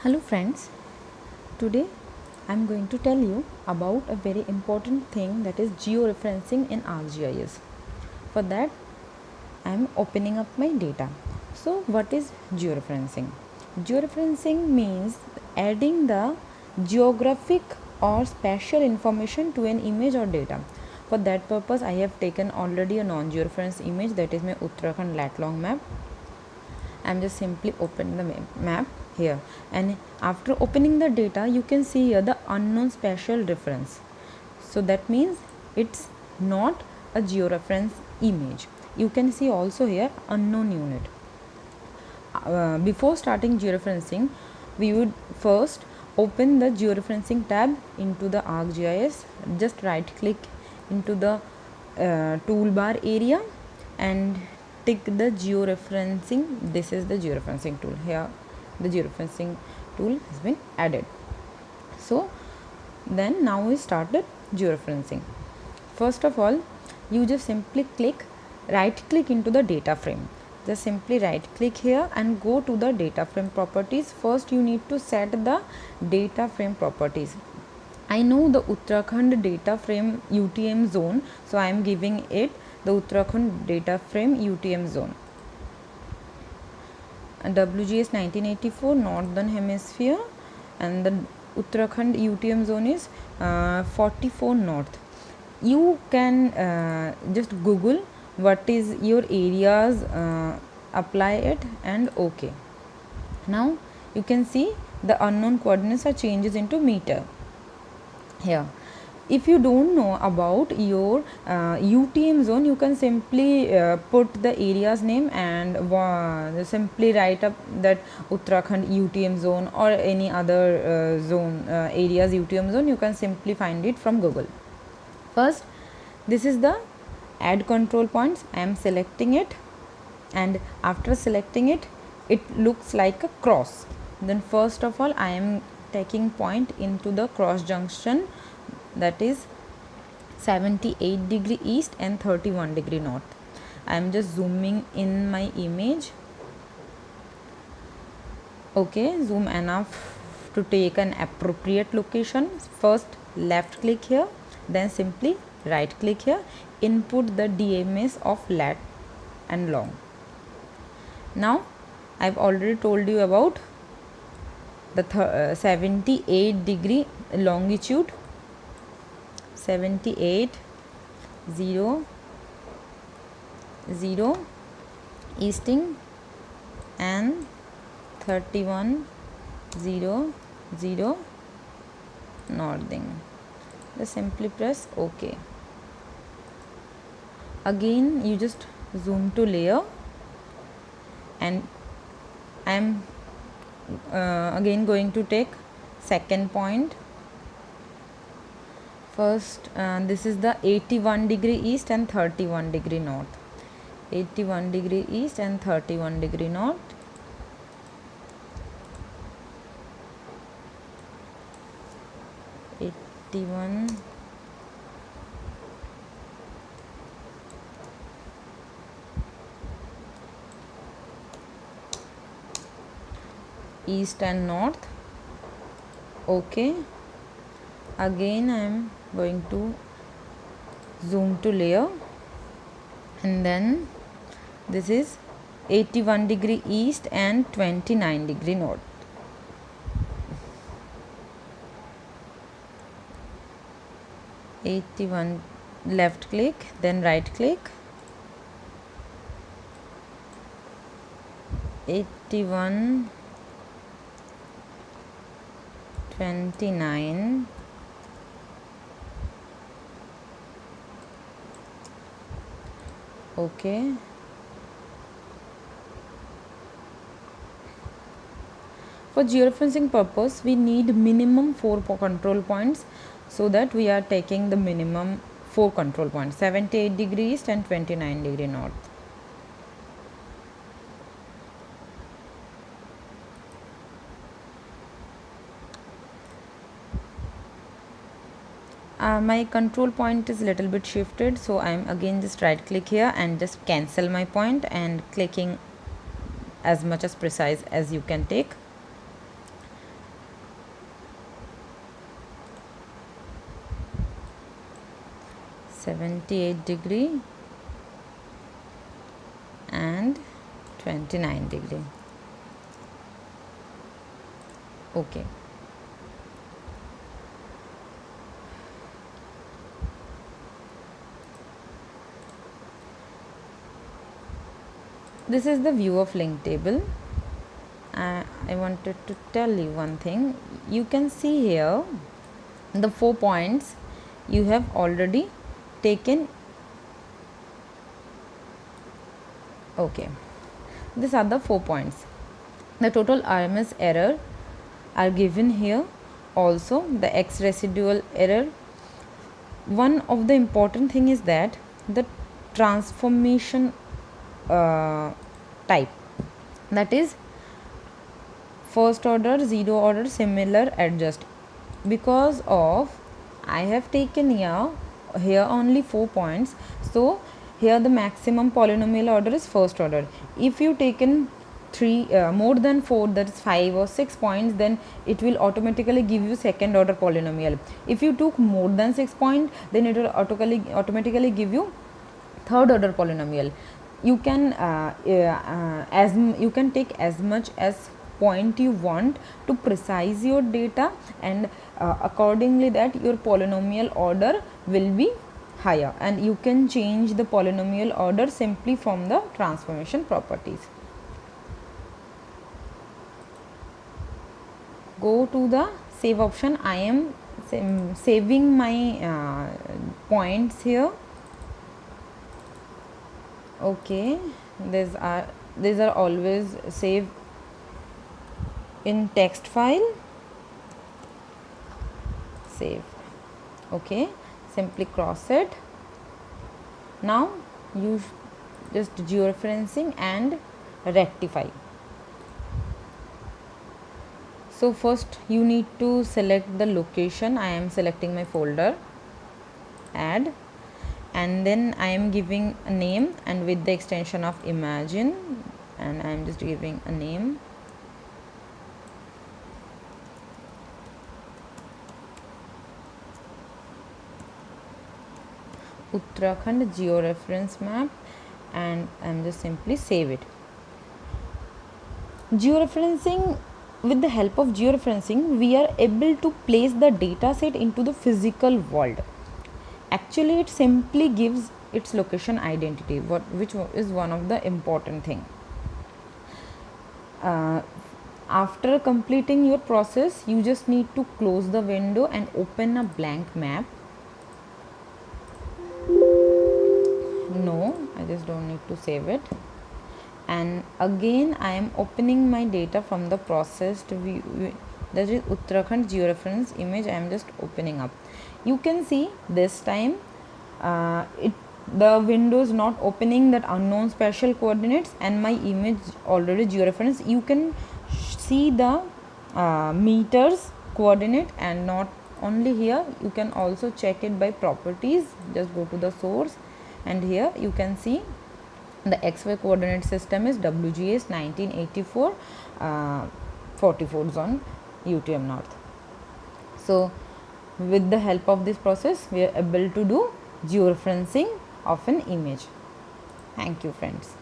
Hello friends, today I am going to tell you about a very important thing, that is georeferencing in ArcGIS. For that I am opening up my data. So what is georeferencing? Georeferencing means adding the geographic or spatial information to an image or data. For that purpose I have taken already a non-georeference image, that is my Uttarakhand lat long map. I'm just simply open the map here, and after opening the data you can see here the unknown spatial reference. So that means it's not a georeference image. You can see also here unknown unit. Before starting georeferencing, we would first open the georeferencing tab into the ArcGIS. Just right click into the toolbar area and tick the georeferencing. This is the georeferencing tool. Here the georeferencing tool has been added. So then now we started georeferencing. First of all, you just simply right click into the data frame. Just simply right click here and go to the data frame properties. First you need to set the data frame properties. I know the Uttarakhand data frame UTM zone, so I am giving it the Uttarakhand data frame UTM zone. And WGS 1984 Northern Hemisphere, and the Uttarakhand UTM zone is 44 North. You can just Google what is your areas, apply it and OK. Now you can see the unknown coordinates are changes into meter here. If you don't know about your UTM zone, you can simply put the area's name and simply write up that Uttarakhand UTM zone or any other zone, areas UTM zone. You can simply find it from Google. First, this is the add control points. I am selecting it, and after selecting it, it looks like a cross. Then first of all I am taking point into the cross junction, that is 78 degree east and 31 degree north. I am just zooming in my image. Okay, zoom enough to take an appropriate location. First left click here, then simply right click here, input the DMS of lat and long. Now I've already told you about the 78 degree longitude, 78 0 0 easting and 31 0 0 northing. Just simply press OK. Again you just zoom to layer, and I am again going to take second point. First this is the 81 degree east and 31 degree north. 81 degree east and 31 degree north. East and north. Okay. Again I am going to zoom to layer, and then this is 81 degree east and 29 degree north. Left click, then right click, 81 29 okay. For georeferencing purpose we need minimum 4 control points, so that we are taking the minimum 4 control points, 78 degree east and 29 degree north. My control point is little bit shifted, so I am again just right click here and just cancel my point and clicking as much as precise as you can take. 78 degree and 29 degree. Okay. This is the view of link table. I wanted to tell you one thing. You can see here the 4 points you have already taken. Okay, these are the 4 points. The total RMS error are given here, also the X residual error. One of the important thing is that the transformation type, that is first order, zero order, similar, adjust. Because of I have taken here only 4 points, so here the maximum polynomial order is first order. If you taken more than 4, that is 5 or 6 points, then it will automatically give you second order polynomial. If you took more than 6 points, then it will automatically give you third order polynomial. You can you can take as much as point you want to precise your data, and accordingly that your polynomial order will be higher, and you can change the polynomial order simply from the transformation properties. Go to the save option. I am saving my points here. Okay, these are always saved in text file. Save. Okay, simply cross it. Now you just georeferencing and rectify. So first you need to select the location. I am selecting my folder, add, and then I am giving a name, and with the extension of Imagine, and I am just giving a name. Uttarakhand georeference map, and I am just simply save it. Georeferencing, with the help of georeferencing, we are able to place the data set into the physical world. Actually, it simply gives its location identity, which is one of the important thing. After completing your process, you just need to close the window and open a blank map. No, I just don't need to save it. And again I am opening my data from the processed view, that is Uttarakhand georeference image. I am just opening up. You can see this time the window is not opening that unknown spatial coordinates, and my image already georeference. You can see the meters coordinate, and not only here, you can also check it by properties. Just go to the source, and here you can see the XY coordinate system is WGS 1984 44 zone UTM North. So with the help of this process, we are able to do georeferencing of an image. Thank you, friends.